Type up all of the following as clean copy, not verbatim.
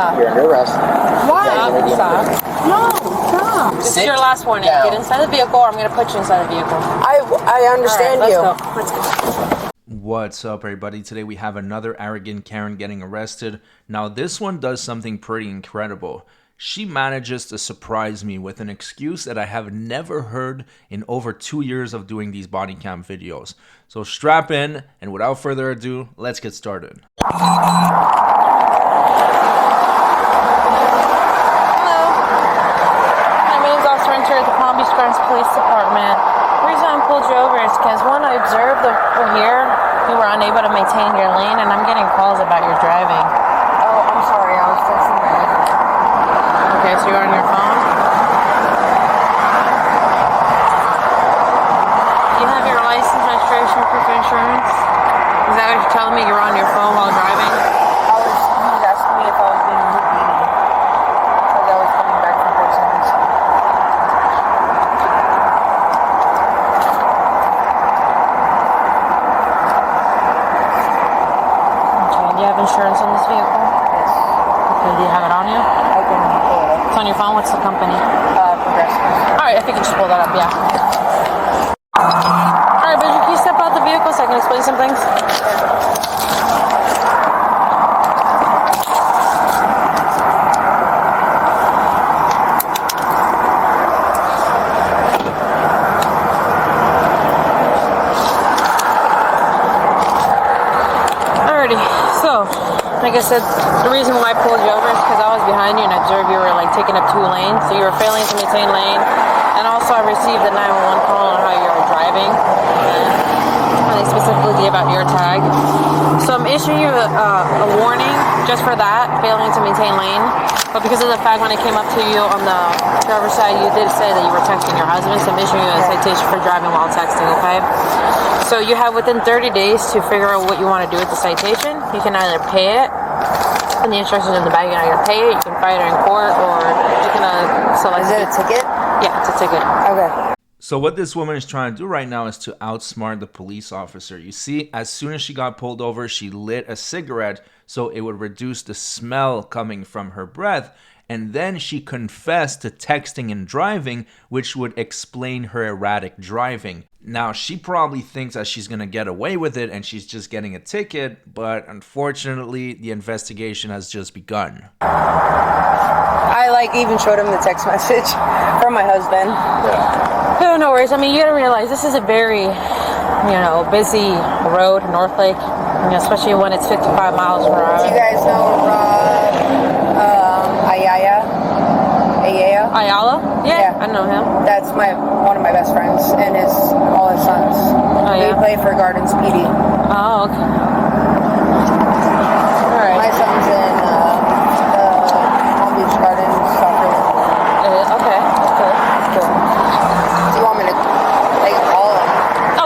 Stop. You're under arrest. Why? Stop. No, stop. This is your last warning. Down. Get inside the vehicle or I'm going to put you inside the vehicle. I understand right, you. Let's go. What's up, everybody? Today we have another arrogant Karen getting arrested. Now this one does something pretty incredible. She manages to surprise me with an excuse that I have never heard in over 2 years of doing these body cam videos. So strap in, and without further ado, let's get started. At the Palm Beach Gardens Police Department. The reason I pulled you over is because one, I observed over here you were unable to maintain your lane, and I'm getting calls about your driving. Oh, I'm sorry. I was texting my husband. Okay, so you're on your phone? Do you have your license, registration, proof of insurance? Is that what you're telling me? You're on your phone while driving? He was asking me if I was being Houdini. Because I was coming back from prison. Do you have insurance on this vehicle? Yes. Okay, do you have it on you? I can pull it up. It's on your phone? What's the company? Progressive. Alright, I think you just pull that up, yeah. Alright, Bridget, can you step out the vehicle so I can explain some things? So, like I said, the reason why I pulled you over is because I was behind you and I observed you were like taking up 2 lanes, so you were failing to maintain lane. And also I received a 911 call on how you were driving, and they specifically gave out your tag. So I'm issuing you a warning just for that, failing to maintain lane. But because of the fact when I came up to you on the driver's side, you did say that you were texting your husband, so I'm issuing you a citation for driving while texting, okay? So you have within 30 days to figure out what you want to do with the citation. You can either pay it, and the instructions in the bag, you can either pay it, you can fight it in court, or you can select. Is it a ticket? Yeah, it's a ticket. Okay. So what this woman is trying to do right now is to outsmart the police officer. You see, as soon as she got pulled over, she lit a cigarette so it would reduce the smell coming from her breath. And then she confessed to texting and driving, which would explain her erratic driving. Now, she probably thinks that she's going to get away with it and she's just getting a ticket, but unfortunately, the investigation has just begun. I even showed him the text message from my husband. Yeah. No worries. I mean, you gotta realize this is a very, busy road, North Lake, especially when it's 55 miles per hour. Do you guys know Ayala? Yeah, I know him. That's one of my best friends and all his sons. Oh, yeah? They play for Gardens PD. Oh, okay. All right. My son's in the Palm Beach Gardens soccer league. Okay. Cool. Do you want me to call him?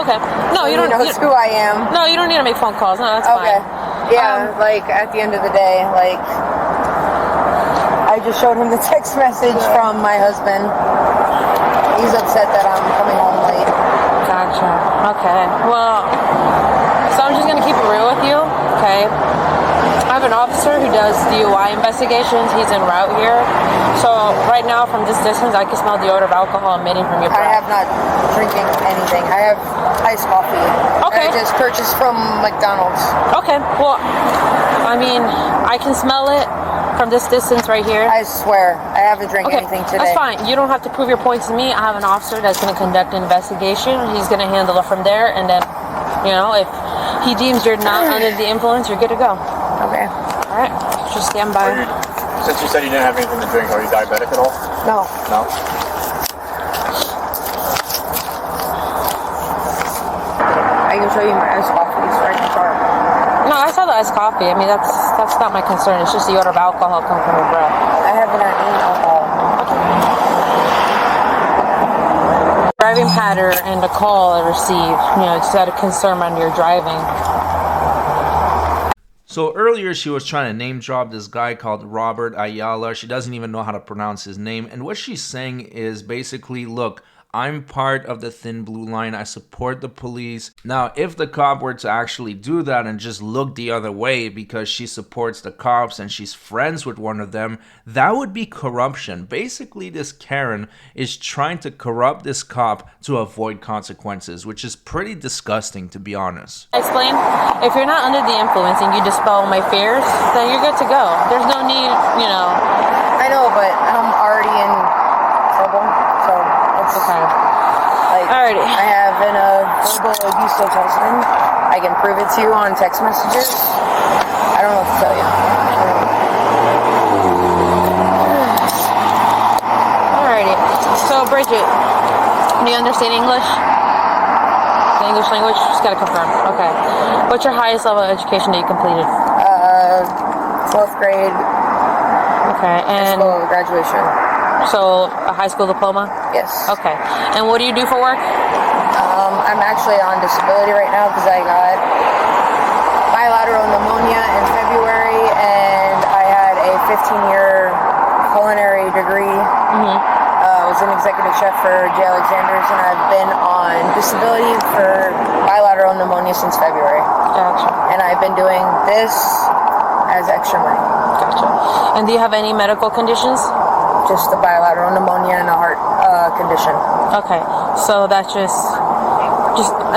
Okay. No, you don't. He knows who I am. No, you don't need to make phone calls. No, that's okay. fine. Yeah, at the end of the day, I just showed him the text message from my husband. He's upset that I'm coming home late. Gotcha. Okay. Well, so I'm just going to keep it real with you, okay? I have an officer who does DUI investigations. He's en route here. So right now, from this distance, I can smell the odor of alcohol emitting from your breath. I have not drinking anything. I have iced coffee. Okay. I just purchased from McDonald's. Okay. Well, I mean, I can smell it from this distance right here. I swear, I haven't drank anything today. That's fine. You don't have to prove your point to me. I have an officer that's going to conduct an investigation. He's going to handle it from there, and then, if he deems you're not under the influence, you're good to go. Okay. All right. Just stand by. Since you said you didn't have anything to drink, are you diabetic at all? No. No? I can show you my iced coffee. It's right in the car. No, I saw the iced coffee. I mean, that's not my concern. It's just the odor of alcohol coming from your breath. I haven't had any alcohol. Driving pattern and the call I received, just out of concern on your driving. So earlier she was trying to name drop this guy called Robert Ayala. She doesn't even know how to pronounce his name. And what she's saying is basically, look, I'm part of the thin blue line. I support the police. Now, if the cop were to actually do that and just look the other way because she supports the cops and she's friends with one of them, that would be corruption. Basically, this Karen is trying to corrupt this cop to avoid consequences, which is pretty disgusting, to be honest. Explain. If you're not under the influence and you dispel my fears, then you're good to go. There's no need, I know, but I'm already in trouble, so it's Okay. like Alrighty. I have an verbal abusive husband. I can prove it to you on text messages. I don't know what to tell you. Alrighty. So, Bridget, do you understand English? The English language? Just gotta confirm. Okay. What's your highest level of education that you completed? 12th grade, Okay. And school graduation. so, a high school diploma? Yes. Okay. And what do you do for work? I'm actually on disability right now because I got bilateral pneumonia in February, and I had a 15-year culinary degree. I was an executive chef for J. Alexander's, and I've been on disability for bilateral pneumonia since February. Gotcha. And I've been doing this as extra money. Gotcha. And do you have any medical conditions? Just the bilateral pneumonia and a heart condition. Okay. So that's just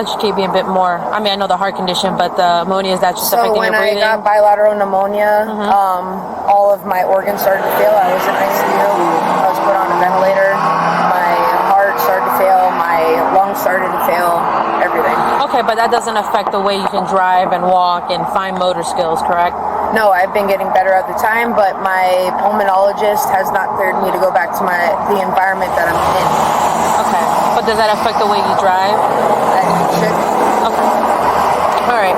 educate me a bit more. I mean, I know the heart condition, but the ammonia, is that just So affecting when your I breathing? got bilateral pneumonia, all of my organs started to fail. I was in ICU. I was put on a ventilator. My heart started to fail. My lungs started to fail. Everything. Okay, but that doesn't affect the way you can drive and walk and fine motor skills, correct? No, I've been getting better at the time, but my pulmonologist has not cleared me to go back to the environment that I'm in. Okay. But does that affect the way you drive? That should. Okay. All right.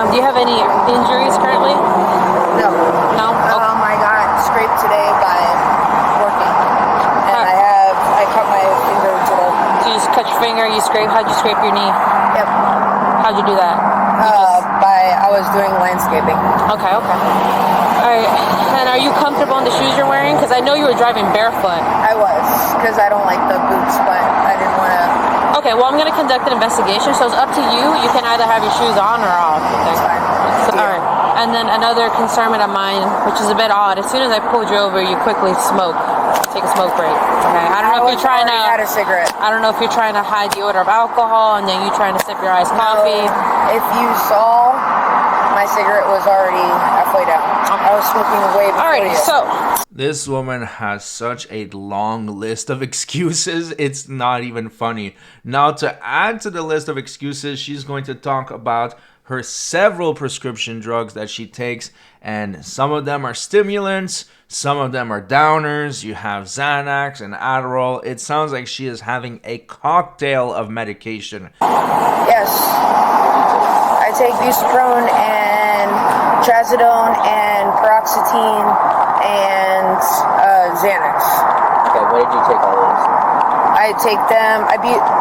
Do you have any injuries currently? No. No? Okay. I got scraped today by working, and I cut my finger today. So you just cut your finger, you scrape. How'd you scrape your knee? Yep. How'd you do that? I was doing landscaping. Okay. All right. And are you comfortable in the shoes you're wearing? Because I know you were driving barefoot. I was, because I don't like the boots, but I didn't want to. Okay, well, I'm going to conduct an investigation, so it's up to you. You can either have your shoes on or off. Okay. It's fine. So, all right. And then another concern of mine, which is a bit odd, as soon as I pulled you over, you quickly smoke. Take a smoke break. Okay. I don't know if you're trying to. Had a cigarette. I don't know if you're trying to hide the odor of alcohol and then you trying to sip your iced coffee. If you saw, my cigarette was already halfway down. I was smoking way before Alrighty, you. so This woman has such a long list of excuses, it's not even funny. Now, to add to the list of excuses, she's going to talk about her several prescription drugs that she takes, and some of them are stimulants, some of them are downers. You have Xanax and Adderall. It sounds like she is having a cocktail of medication. Yes. I take buspirone and trazodone and paroxetine and Xanax. Okay, when did you take all those? I take them.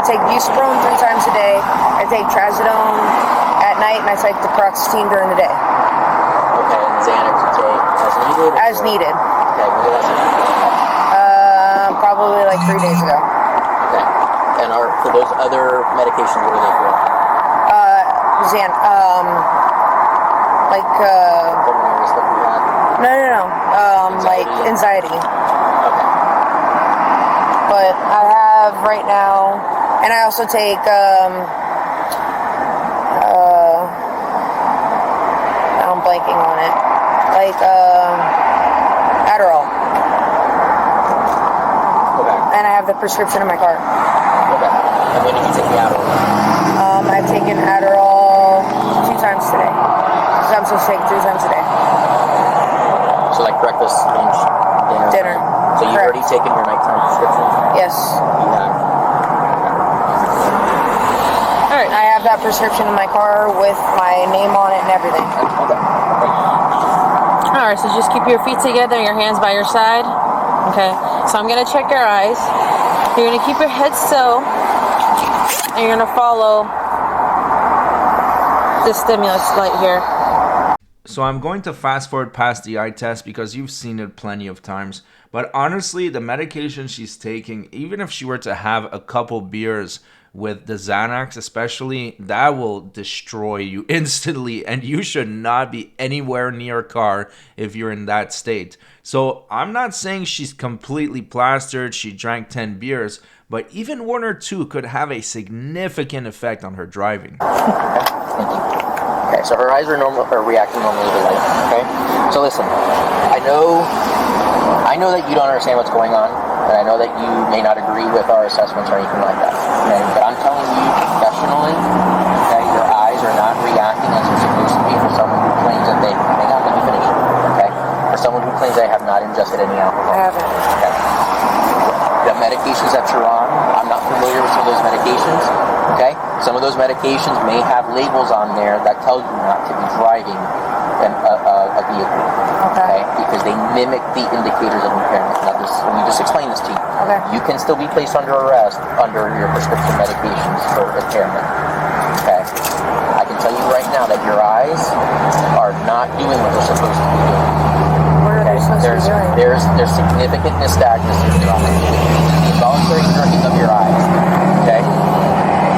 Take buspirone 3 times a day. I take trazodone at night, and I take the paroxetine during the day. Okay, and Xanax you take as needed? As needed. Okay, when did that start? Probably like 3 days ago. Okay. And for those other medications, what are they for? Pulmonary stuff like that? No. Like anxiety. Okay. But I have right now, and I also take now I'm blanking on it, like Adderall, Okay. and I have the prescription in my car. Okay. And when did you take the Adderall? I've taken Adderall 2 times today. So I'm supposed to take 3 times a day. So like breakfast, lunch, dinner. So you've Correct. already taken your nighttime prescription? Yes. You have. all right. I have that prescription in my car with my name on it and everything. Okay. All right, so just keep your feet together and your hands by your side. Okay, so I'm going to check your eyes. You're going to keep your head still, and you're going to follow the stimulus light here. So I'm going to fast forward past the eye test because you've seen it plenty of times. But honestly, the medication she's taking, even if she were to have a couple beers with the Xanax especially, that will destroy you instantly, and you should not be anywhere near a car if you're in that state. So I'm not saying she's completely plastered, she drank 10 beers, but even 1 or 2 could have a significant effect on her driving. Thank you. Okay, so her eyes are reacting normally to light. Okay, so listen, I know that you don't understand what's going on, and I know that you may not agree with our assessments or anything like that. Okay, but I'm telling you professionally that your eyes are not reacting as they're supposed to be for someone who claims that they. Hang on, let me finish. Okay, for someone who claims they have not ingested any alcohol. I haven't. Okay. The medications that you're on, I'm not familiar with some of those medications. Okay, some of those medications may have labels on there that tell you not to be driving a vehicle. Okay, because they mimic the indicators of impairment. Now, let me just explain this to you. Okay. You can still be placed under arrest under your prescription medications for impairment. Okay, I can tell you right now that your eyes are not doing what they're supposed to be doing. What are they supposed to be doing? There's significant nystagmus in your eyes. The involuntary jerking of your eyes. Okay?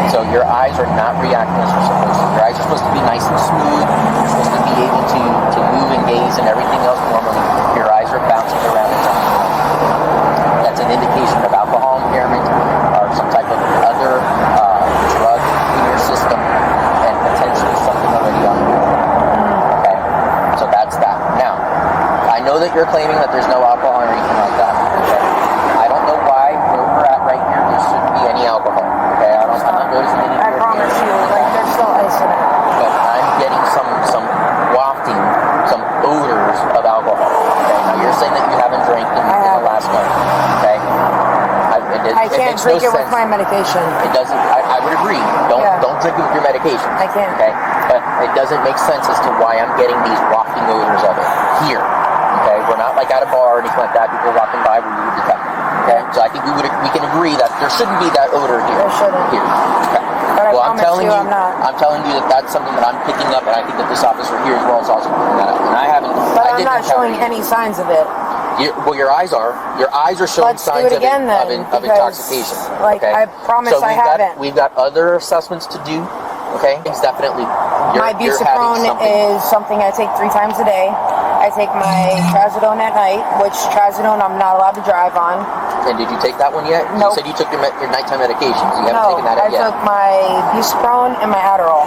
So your eyes are not reacting as they're supposed to. Your eyes are supposed to be nice and smooth. You're supposed to be able to move and gaze and everything else normally. Your eyes are bouncing around and jumping around. That's an indication of alcohol impairment or some type of other drug in your system and potentially something already on you. Okay? So that's that. Now, I know that you're claiming that there's no alcohol or anything like that. Okay? I don't know why where we're at right here there shouldn't be any alcohol. Okay? I'm not noticing any. I promise you, like there's still ice in it. But I'm getting some wafting, some odors of alcohol. Okay? Now you're saying that you haven't drank in the last month. Okay? I can't drink it with my medication. It doesn't. I would agree. Don't drink it with your medication. I can't. Okay? But it doesn't make sense as to why I'm getting these wafting odors of it here. Okay? We're not like at a bar or anything like that. People walking by, we would detect it. Okay? So I think we can agree that there shouldn't be that odor here. There shouldn't. Here. Okay. But Well, I'm telling you, I'm not. I'm telling you that that's something that I'm picking up, and I think that this officer here as well is also picking that up. And I haven't. But I I'm didn't not showing encounter any signs of it. well, your eyes are. Your eyes are showing Let's do signs it again, of because, intoxication. like, okay? I promise I haven't. We've got other assessments to do. Okay, it's definitely. My Buciprone is something I take 3 times a day. I take my trazodone at night, which trazodone I'm not allowed to drive on. And did you take that one yet? Nope. You said you took your nighttime medications. You haven't taken that I yet. took my Buciprone and my Adderall.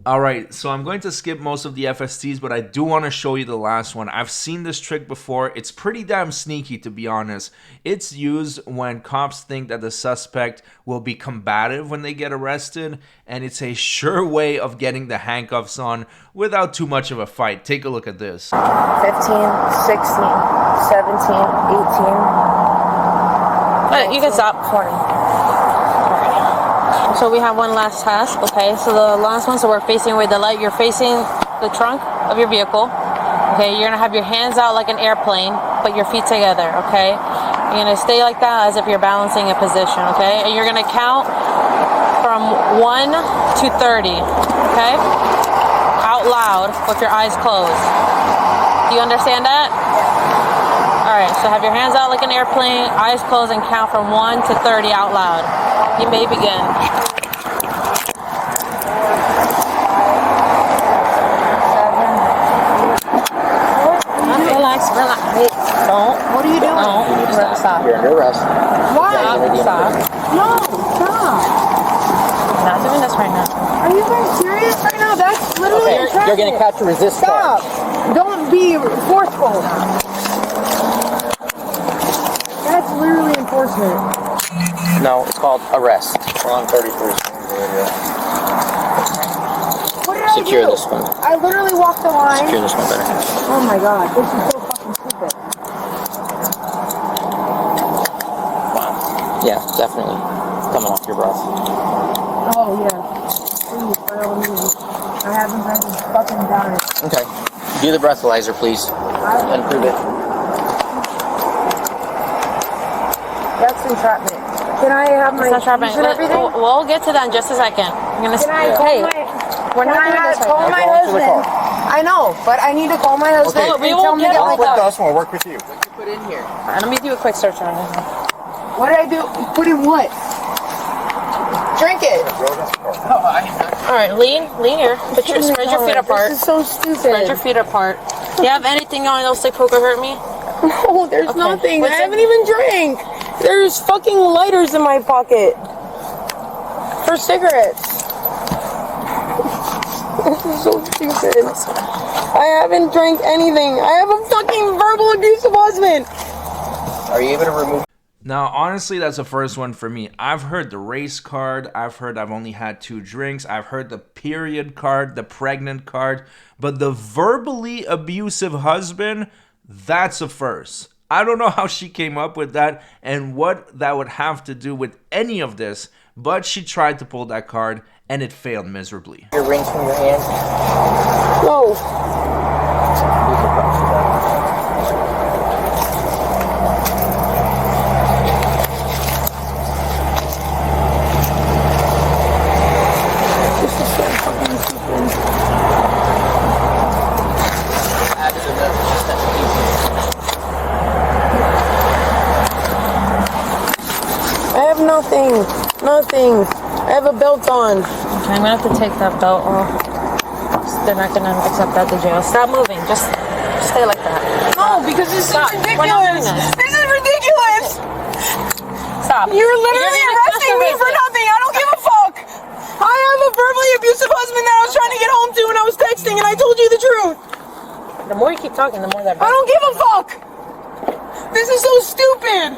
All right, so I'm going to skip most of the FSTs, but I do want to show you the last one. I've seen this trick before. It's pretty damn sneaky, to be honest. It's used when cops think that the suspect will be combative when they get arrested, and it's a sure way of getting the handcuffs on without too much of a fight. Take a look at this. 15, 16, 17, 18. You can stop. 20. So we have one last task, okay? So the last one, so we're facing away the light. You're facing the trunk of your vehicle. Okay, you're gonna have your hands out like an airplane, but your feet together, okay? You're gonna stay like that as if you're balancing a position, okay? And you're gonna count from 1 to 30, okay? Out loud with your eyes closed. Do you understand that? All right, so have your hands out like an airplane, eyes closed, and count from 1 to 30 out loud. You may begin. Relax. Wait, don't. What are you doing? Don't. Stop. You're under arrest. Why? Stop. No, stop. Not doing this right now. Are you guys serious right now? That's literally Okay, you're gonna catch a resist Stop. charge. Don't be forceful. That's literally enforcement. No, it's called arrest. We're on 31st. What did I Secure do? this one. I literally walked the line. Secure this one better. Oh my god, this is so fucking stupid. Wow. Yeah, definitely. It's coming off your breath. Oh yeah. Please, by all means. I haven't been fucking done it. Okay. Do the breathalyzer, please. And prove it. That's entrapment. Can I have my It's not keys and everything? We'll get to that in just a second. I'm gonna Can I call hey, my? we're not Can doing I this right call now. my Go to the husband? car. I know, but I need to call my husband Okay. We and tell won't him to get get him my with Work with car. us and we'll work with you. What you put in here? Alright, let me do a quick search on it. What did I do? Put in what? Drink it. Alright, lean here. Spread your feet apart. This is so stupid. Spread your feet apart. Do you have anything on that'll say Coca hurt me? No, there's Okay. nothing. What's I in- haven't even drank. There's fucking lighters in my pocket for cigarettes. This is so stupid. I haven't drank anything. I have a fucking verbal abusive husband. Are you able to remove? Now, honestly, that's the first one for me. I've heard the race card. I've heard I've only had 2 drinks. I've heard the period card, the pregnant card. But the verbally abusive husband, that's a first. I don't know how she came up with that and what that would have to do with any of this. But she tried to pull that card and it failed miserably. Your rings from your hand. No. I have nothing. Nothing. I have a belt on. Okay, I'm gonna have to take that belt off. They're not gonna accept that to jail. Stop moving. Just stay like that. No, because this Stop. is We're not doing ridiculous. this. This is ridiculous. Stop. You're literally gonna arresting me for incarcerate nothing. I don't give a fuck. I have a verbally abusive husband that I was trying to get home to and I was texting and I told you the truth. The more you keep talking, the more that. I don't give a fuck. This is so stupid.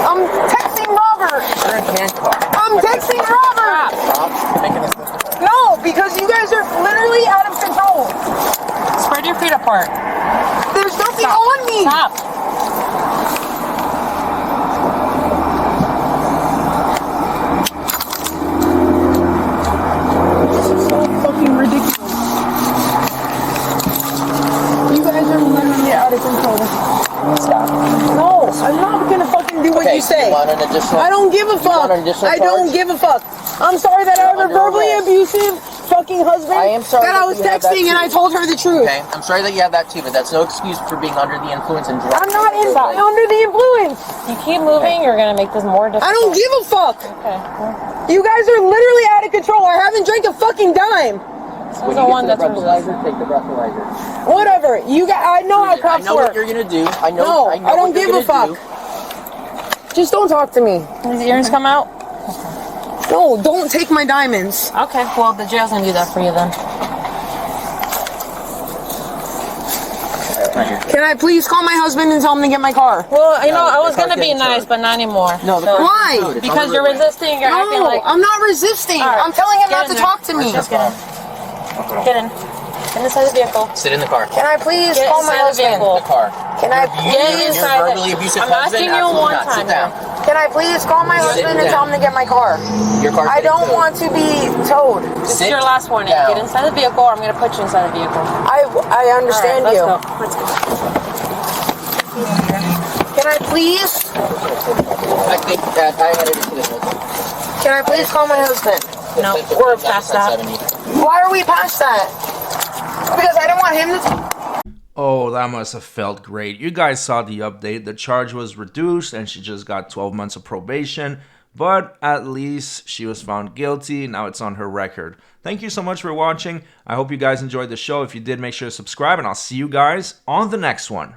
I'm texting Robert. You're in handcuffs. I'm texting Robert. Stop making this difficult. No, because you guys are literally out of control. Spread your feet apart. There's nothing Stop. on me. Stop. This is so fucking ridiculous. You guys are literally out of control. Stop. No, I'm not gonna fucking do what Okay, you say. You want an additional? I don't give a fuck. want an additional I don't charge? give a fuck. I'm sorry that I have a under verbally arrest. abusive fucking husband I am sorry that I that was you have that texting and I too. told her the truth. Okay, I'm sorry that you have that too, but that's no excuse for being under the influence and drunk. I'm not under the influence. You keep moving, you're gonna make this more difficult. I don't give a fuck. Okay. Well, You guys are literally out of control. I haven't drank a fucking dime. this When is you the get one to the that's breathalyzer, take the breathalyzer. Whatever. You guys, I know how I cops know work. what you're gonna do. I know. No, I know I don't what you're give a gonna fuck. do. Just don't talk to me. Does the earrings come out? No, don't take my diamonds. Okay, well the jail's gonna do that for you then. Right here. Can I please call my husband and tell him to get my car? Well, you know, No, I was the car's gonna be getting nice, towed. but not anymore. No, the So- car's Why? getting towed. It's on because the you're roadway. resisting, you're acting No, like. I'm not resisting. All right, I'm telling him get not in to there. talk to me. Just get in. Get in. Get inside the vehicle. Sit in the car. Can I please Get call my inside the husband? vehicle. The car. Can I You Get and your inside the- verbally abusive I'm husband, asking you absolutely one not. time Sit down. Can I please call my Sit husband and down. tell him to get my car? Your car's I getting don't towed. want to be towed. This is Sit your last warning. down. Get inside the vehicle, or I'm gonna put you inside the vehicle. I understand All right, you. let's go. Let's go. Can I please? I think that I had it to this one. Can I please call my husband? No, we're past that. Why are we past that? Because I don't want him to. Oh, that must have felt great. You guys saw the update. The charge was reduced and she just got 12 months of probation. But at least she was found guilty. Now it's on her record. Thank you so much for watching. I hope you guys enjoyed the show. If you did, make sure to subscribe and I'll see you guys on the next one.